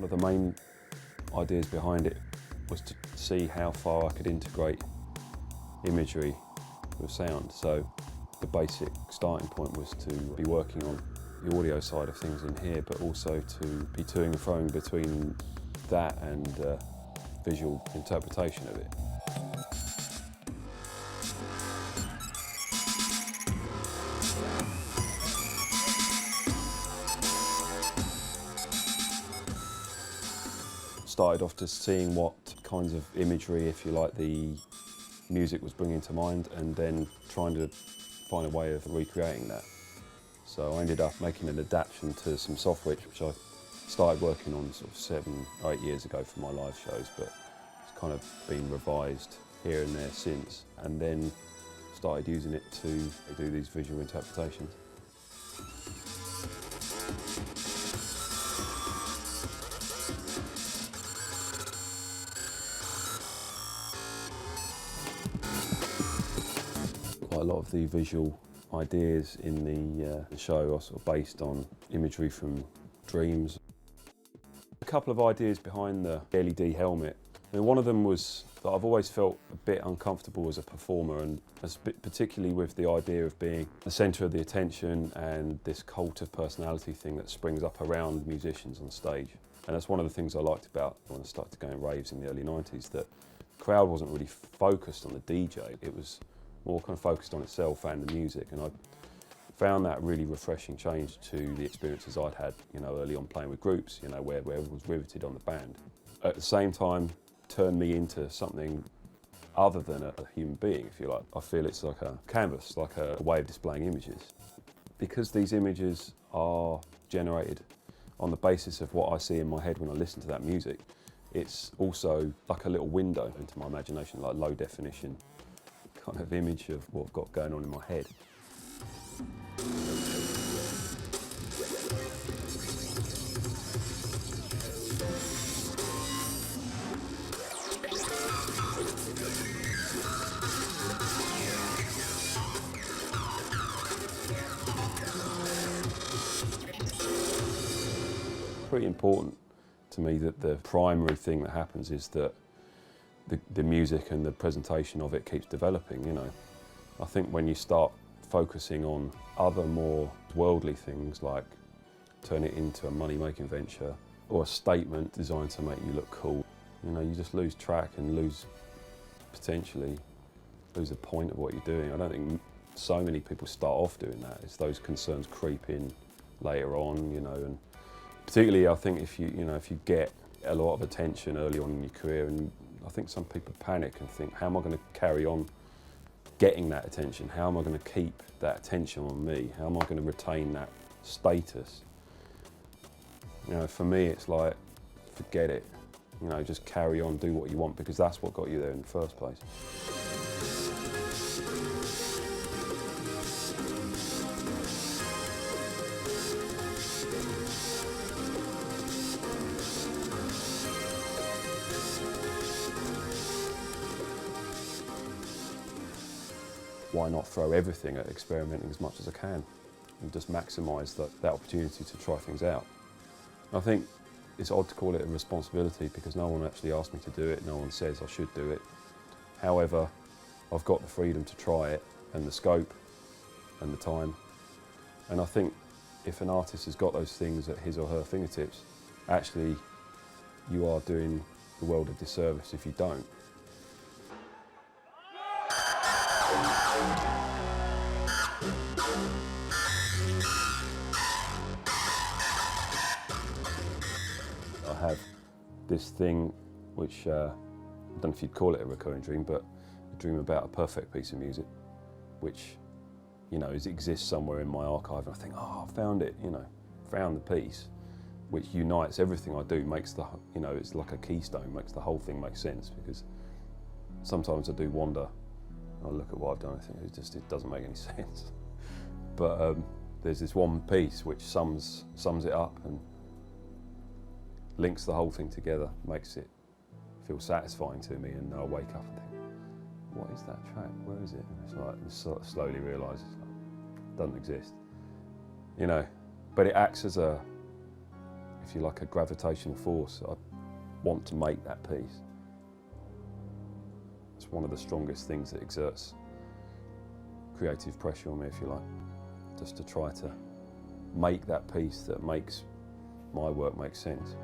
One of the main ideas behind it was to see how far I could integrate imagery with sound. So the basic starting point was to be working on the audio side of things in here, but also to be toing and froing between that and visual interpretation of it. Started off just seeing what kinds of imagery, if you like, the music was bringing to mind, and then trying to find a way of recreating that. So I ended up making an adaptation to some software which I started working on sort of 7 or 8 years ago for my live shows, but it's kind of been revised here and there since, and then started using it to do these visual interpretations. Quite a lot of the visual ideas in the show are sort of based on imagery from dreams. A couple of ideas behind the LED helmet. I mean, one of them was that I've always felt a bit uncomfortable as a performer, and particularly with the idea of being the centre of the attention and this cult of personality thing that springs up around musicians on stage. And that's one of the things I liked about when I started going raves in the early 90s, that the crowd wasn't really focused on the DJ. It was more kind of focused on itself and the music, and I found that really refreshing change to the experiences I'd had, early on playing with groups, where everyone was riveted on the band. At the same time, turned me into something other than a human being, if you like. I feel it's like a canvas, like a way of displaying images. Because these images are generated on the basis of what I see in my head when I listen to that music, it's also like a little window into my imagination, like low definition kind of image of what I've got going on in my head. Pretty important to me that the primary thing that happens is that the music and the presentation of it keeps developing, I think when you start focusing on other more worldly things, like turn it into a money-making venture or a statement designed to make you look cool, you just lose track and potentially lose the point of what you're doing. I don't think so many people start off doing that. It's those concerns creep in later on, and particularly I think if you get a lot of attention early on in your career, and I think some people panic and think, how am I going to carry on getting that attention? How am I going to keep that attention on me? How am I going to retain that status? For me, it's like, forget it. Just carry on, do what you want, because that's what got you there in the first place. Why not throw everything at experimenting as much as I can and just maximise that opportunity to try things out? I think it's odd to call it a responsibility because no one actually asked me to do it, no one says I should do it. However, I've got the freedom to try it, and the scope and the time. And I think if an artist has got those things at his or her fingertips, actually you are doing the world a disservice if you don't. I have this thing which, I don't know if you'd call it a recurring dream, but a dream about a perfect piece of music, which, exists somewhere in my archive, and I think, oh, I found it, found the piece, which unites everything I do, makes the, it's like a keystone, makes the whole thing make sense, because sometimes I do wander, I look at what I've done, I think it doesn't make any sense. But there's this one piece which sums it up and links the whole thing together, makes it feel satisfying to me, and I wake up and think, what is that track? Where is it? And it's like, I slowly realise it doesn't exist, But it acts as a if you like, a gravitational force. I want to make that piece. It's one of the strongest things that exerts creative pressure on me, if you like, just to try to make that piece that makes my work make sense.